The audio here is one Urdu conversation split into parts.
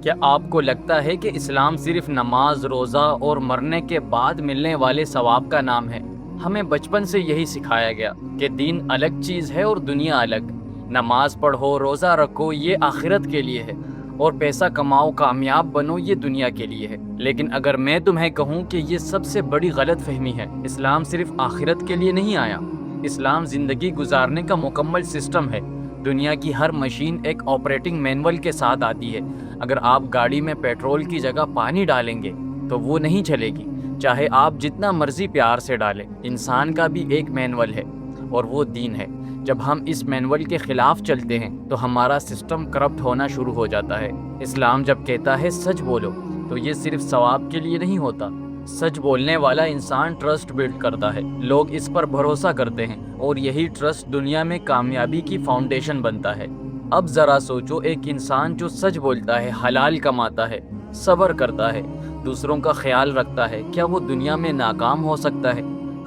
کیا آپ کو لگتا ہے کہ اسلام صرف نماز، روزہ اور مرنے کے بعد ملنے والے ثواب کا نام ہے؟ ہمیں بچپن سے یہی سکھایا گیا کہ دین الگ چیز ہے اور دنیا الگ۔ نماز پڑھو، روزہ رکھو، یہ آخرت کے لیے ہے، اور پیسہ کماؤ، کامیاب بنو، یہ دنیا کے لیے ہے۔ لیکن اگر میں تمہیں کہوں کہ یہ سب سے بڑی غلط فہمی ہے، اسلام صرف آخرت کے لیے نہیں آیا، اسلام زندگی گزارنے کا مکمل سسٹم ہے۔ دنیا کی ہر مشین ایک آپریٹنگ مینول کے ساتھ آتی ہے۔ اگر آپ گاڑی میں پیٹرول کی جگہ پانی ڈالیں گے تو وہ نہیں چلے گی، چاہے آپ جتنا مرضی پیار سے ڈالیں۔ انسان کا بھی ایک مینول ہے، اور وہ دین ہے۔ جب ہم اس مینول کے خلاف چلتے ہیں تو ہمارا سسٹم کرپٹ ہونا شروع ہو جاتا ہے۔ اسلام جب کہتا ہے سچ بولو، تو یہ صرف ثواب کے لیے نہیں ہوتا۔ سچ بولنے والا انسان ٹرسٹ بلڈ کرتا ہے، لوگ اس پر بھروسہ کرتے ہیں، اور یہی ٹرسٹ دنیا میں کامیابی کی فاؤنڈیشن بنتا ہے۔ اب ذرا سوچو، ایک انسان جو سچ بولتا ہے، حلال کماتا ہے، صبر کرتا ہے، دوسروں کا خیال رکھتا ہے، کیا وہ دنیا میں ناکام ہو سکتا ہے؟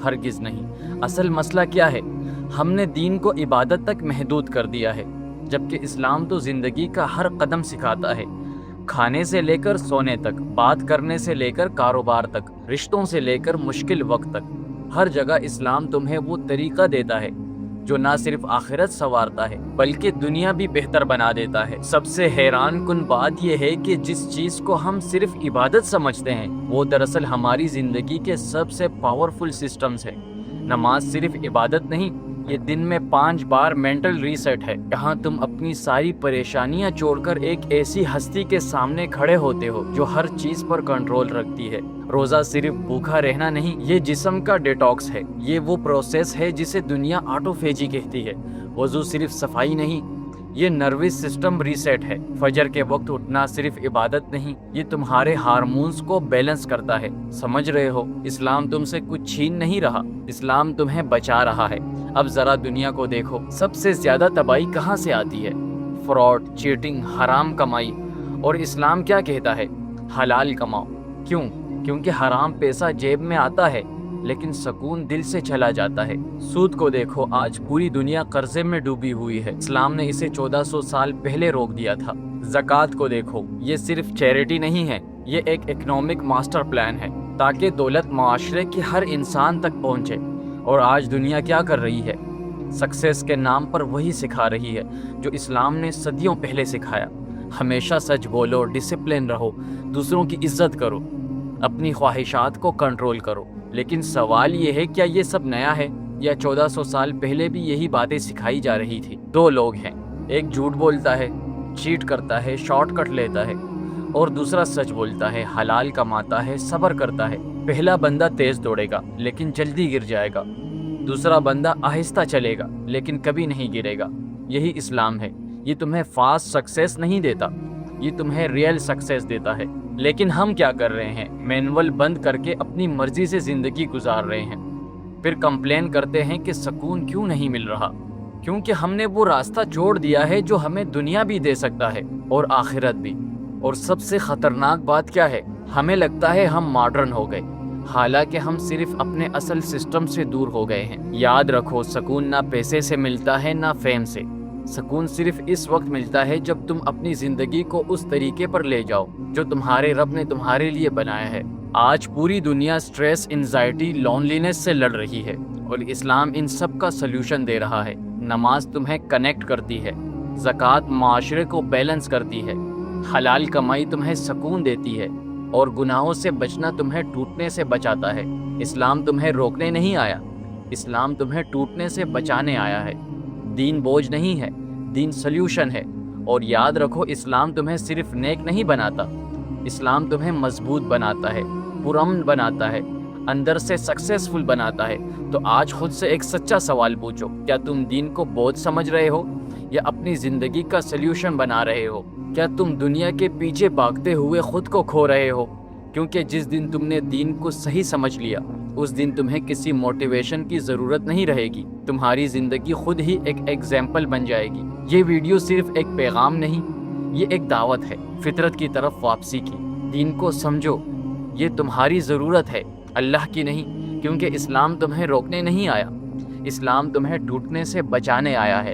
ہرگز نہیں۔ اصل مسئلہ کیا ہے؟ ہم نے دین کو عبادت تک محدود کر دیا ہے، جبکہ اسلام تو زندگی کا ہر قدم سکھاتا ہے۔ کھانے سے لے کر سونے تک، بات کرنے سے لے کر کاروبار تک، رشتوں سے لے کر مشکل وقت تک، ہر جگہ اسلام تمہیں وہ طریقہ دیتا ہے جو نہ صرف آخرت سنوارتا ہے بلکہ دنیا بھی بہتر بنا دیتا ہے۔ سب سے حیران کن بات یہ ہے کہ جس چیز کو ہم صرف عبادت سمجھتے ہیں، وہ دراصل ہماری زندگی کے سب سے پاورفل سسٹمز ہیں۔ نماز صرف عبادت نہیں، یہ دن میں 5 بار مینٹل ریسیٹ ہے، جہاں تم اپنی ساری پریشانیاں چھوڑ کر ایک ایسی ہستی کے سامنے کھڑے ہوتے ہو جو ہر چیز پر کنٹرول رکھتی ہے۔ روزہ صرف بھوکا رہنا نہیں، یہ جسم کا ڈیٹاکس ہے، یہ وہ پروسیس ہے جسے دنیا آٹوفیجی کہتی ہے۔ وضو صرف صفائی نہیں، یہ نروس سسٹم ریسیٹ ہے۔ فجر کے وقت اٹھنا صرف عبادت نہیں، یہ تمہارے ہارمونز کو بیلنس کرتا ہے۔ سمجھ رہے ہو؟ اسلام تم سے کچھ چھین نہیں رہا، اسلام تمہیں بچا رہا ہے۔ اب ذرا دنیا کو دیکھو، سب سے زیادہ تباہی کہاں سے آتی ہے؟ فراڈ، چیٹنگ، حرام کمائی۔ اور اسلام کیا کہتا ہے؟ حلال کماؤ۔ کیوں؟ کیونکہ حرام پیسہ جیب میں آتا ہے لیکن سکون دل سے چلا جاتا ہے۔ سود کو دیکھو، آج پوری دنیا قرضے میں ڈوبی ہوئی ہے، اسلام نے اسے 1400 سال پہلے روک دیا تھا۔ زکوٰۃ کو دیکھو، یہ صرف چیریٹی نہیں ہے، یہ ایک اکنامک ماسٹر پلان ہے تاکہ دولت معاشرے کے ہر انسان تک پہنچے۔ اور آج دنیا کیا کر رہی ہے؟ سکسیس کے نام پر وہی سکھا رہی ہے جو اسلام نے صدیوں پہلے سکھایا۔ ہمیشہ سچ بولو، ڈسپلن رہو، دوسروں کی عزت کرو، اپنی خواہشات کو کنٹرول کرو۔ لیکن سوال یہ ہے، کیا یہ سب نیا ہے یا 1400 سال پہلے بھی یہی باتیں سکھائی جا رہی تھی؟ 2 لوگ ہیں، ایک جھوٹ بولتا ہے، چیٹ کرتا ہے، شارٹ کٹ لیتا ہے، اور دوسرا سچ بولتا ہے، حلال کماتا ہے، صبر کرتا ہے۔ پہلا بندہ تیز دوڑے گا لیکن جلدی گر جائے گا، دوسرا بندہ آہستہ چلے گا لیکن کبھی نہیں گرے گا۔ یہی اسلام ہے۔ یہ تمہیں فاسٹ سکسیس نہیں دیتا، یہ تمہیں ریئل سکسیس دیتا ہے۔ لیکن ہم کیا کر رہے ہیں؟ مینول بند کر کے اپنی مرضی سے زندگی گزار رہے ہیں، پھر کمپلین کرتے ہیں کہ سکون کیوں نہیں مل رہا، کیونکہ ہم نے وہ راستہ چھوڑ دیا ہے جو ہمیں دنیا بھی دے سکتا ہے اور آخرت بھی۔ اور سب سے خطرناک بات کیا ہے؟ ہمیں لگتا ہے ہم ماڈرن ہو گئے، حالانکہ ہم صرف اپنے اصل سسٹم سے دور ہو گئے ہیں۔ یاد رکھو، سکون نہ پیسے سے ملتا ہے نہ فیم سے، سکون صرف اس وقت ملتا ہے جب تم اپنی زندگی کو اس طریقے پر لے جاؤ جو تمہارے رب نے تمہارے لیے بنایا ہے۔ آج پوری دنیا سٹریس، انزائٹی، لونلینس سے لڑ رہی ہے، اور اسلام ان سب کا سلوشن دے رہا ہے۔ نماز تمہیں کنیکٹ کرتی ہے، زکوٰۃ معاشرے کو بیلنس کرتی ہے، حلال کمائی تمہیں سکون دیتی ہے، اور گناہوں سے بچنا تمہیں ٹوٹنے سے بچاتا ہے۔ اسلام تمہیں روکنے نہیں آیا، اسلام تمہیں ٹوٹنے سے بچانے آیا ہے۔ دین بوجھ نہیں ہے، دین سلیوشن ہے۔ اور یاد رکھو، اسلام تمہیں صرف نیک نہیں بناتا، اسلام تمہیں مضبوط بناتا ہے، پرامن بناتا ہے، اندر سے سکسیسفل بناتا ہے۔ تو آج خود سے ایک سچا سوال پوچھو، کیا تم دین کو بوجھ سمجھ رہے ہو یا اپنی زندگی کا سلیوشن بنا رہے ہو؟ کیا تم دنیا کے پیچھے بھاگتے ہوئے خود کو کھو رہے ہو؟ کیونکہ جس دن تم نے دین کو صحیح سمجھ لیا، اس دن تمہیں کسی موٹیویشن کی ضرورت نہیں رہے گی، تمہاری زندگی خود ہی ایک ایگزامپل بن جائے گی۔ یہ ویڈیو صرف ایک پیغام نہیں، یہ ایک دعوت ہے فطرت کی طرف واپسی کی۔ دین کو سمجھو، یہ تمہاری ضرورت ہے، اللہ کی نہیں، کیونکہ اسلام تمہیں روکنے نہیں آیا، اسلام تمہیں ٹوٹنے سے بچانے آیا ہے۔